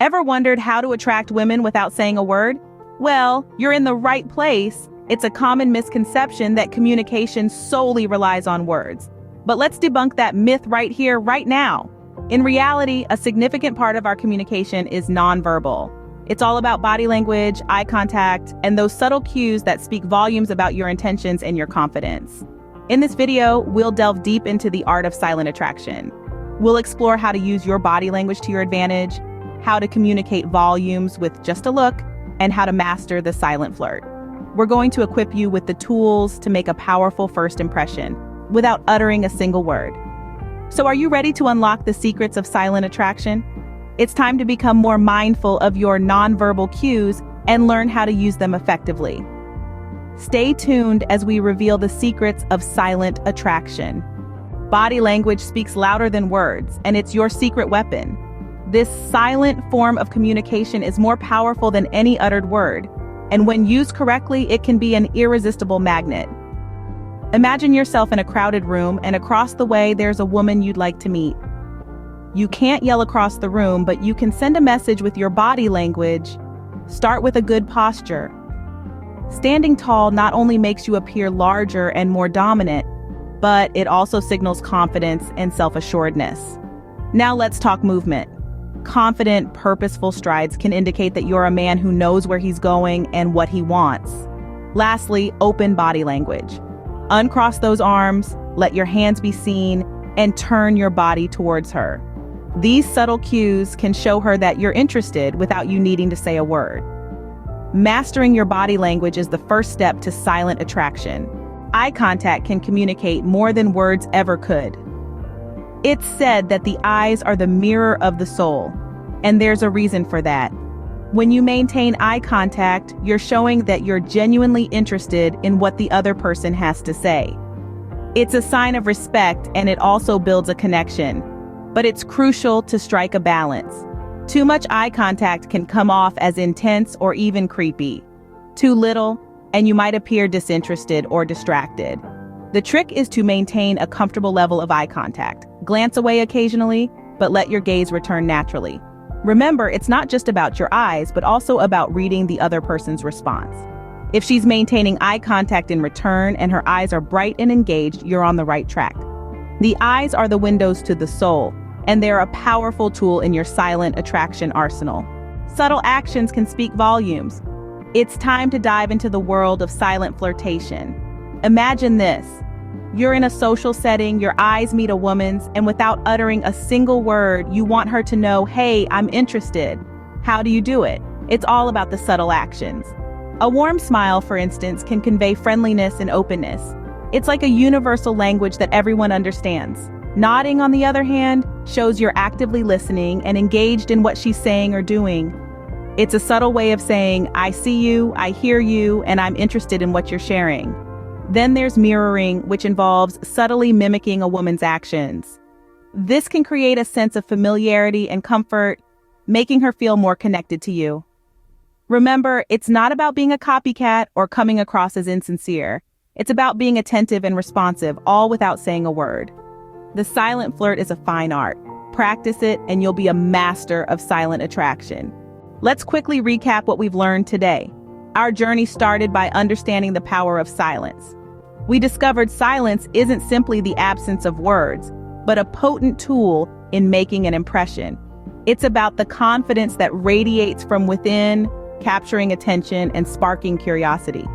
Ever wondered how to attract women without saying a word? Well, you're in the right place. It's a common misconception that communication solely relies on words. But let's debunk that myth right here, right now. In reality, a significant part of our communication is nonverbal. It's all about body language, eye contact, and those subtle cues that speak volumes about your intentions and your confidence. In this video, we'll delve deep into the art of silent attraction. We'll explore how to use your body language to your advantage, how to communicate volumes with just a look, and how to master the silent flirt. We're going to equip you with the tools to make a powerful first impression without uttering a single word. So are you ready to unlock the secrets of silent attraction? It's time to become more mindful of your nonverbal cues and learn how to use them effectively. Stay tuned as we reveal the secrets of silent attraction. Body language speaks louder than words, and it's your secret weapon. This silent form of communication is more powerful than any uttered word, and when used correctly, it can be an irresistible magnet. Imagine yourself in a crowded room, and across the way, there's a woman you'd like to meet. You can't yell across the room, but you can send a message with your body language. Start with a good posture. Standing tall not only makes you appear larger and more dominant, but it also signals confidence and self-assuredness. Now let's talk movement. Confident, purposeful strides can indicate that you're a man who knows where he's going and what he wants. Lastly, open body language. Uncross those arms, let your hands be seen, and turn your body towards her. These subtle cues can show her that you're interested without you needing to say a word. Mastering your body language is the first step to silent attraction. Eye contact can communicate more than words ever could. It's said that the eyes are the mirror of the soul, and there's a reason for that. When you maintain eye contact, you're showing that you're genuinely interested in what the other person has to say. It's a sign of respect, and it also builds a connection. But it's crucial to strike a balance. Too much eye contact can come off as intense or even creepy. Too little, and you might appear disinterested or distracted. The trick is to maintain a comfortable level of eye contact. Glance away occasionally, but let your gaze return naturally. Remember, it's not just about your eyes, but also about reading the other person's response. If she's maintaining eye contact in return and her eyes are bright and engaged, you're on the right track. The eyes are the windows to the soul, and they're a powerful tool in your silent attraction arsenal. Subtle actions can speak volumes. It's time to dive into the world of silent flirtation. Imagine this. You're in a social setting, your eyes meet a woman's, and without uttering a single word, you want her to know, hey, I'm interested. How do you do it? It's all about the subtle actions. A warm smile, for instance, can convey friendliness and openness. It's like a universal language that everyone understands. Nodding, on the other hand, shows you're actively listening and engaged in what she's saying or doing. It's a subtle way of saying, I see you, I hear you, and I'm interested in what you're sharing. Then there's mirroring, which involves subtly mimicking a woman's actions. This can create a sense of familiarity and comfort, making her feel more connected to you. Remember, it's not about being a copycat or coming across as insincere. It's about being attentive and responsive, all without saying a word. The silent flirt is a fine art. Practice it, and you'll be a master of silent attraction. Let's quickly recap what we've learned today. Our journey started by understanding the power of silence. We discovered silence isn't simply the absence of words, but a potent tool in making an impression. It's about the confidence that radiates from within, capturing attention and sparking curiosity.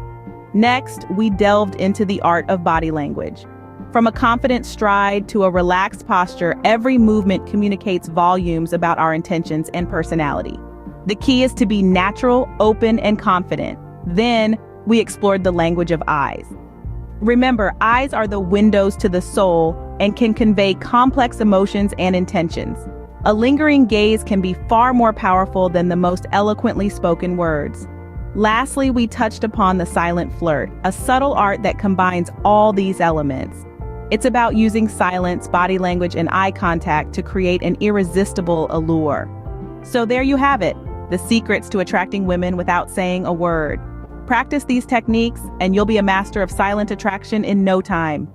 Next, we delved into the art of body language. From a confident stride to a relaxed posture, every movement communicates volumes about our intentions and personality. The key is to be natural, open, and confident. Then, we explored the language of eyes. Remember, eyes are the windows to the soul and can convey complex emotions and intentions. A lingering gaze can be far more powerful than the most eloquently spoken words. Lastly, we touched upon the silent flirt, a subtle art that combines all these elements. It's about using silence, body language, and eye contact to create an irresistible allure. So there you have it, the secrets to attracting women without saying a word. Practice these techniques, and you'll be a master of silent attraction in no time.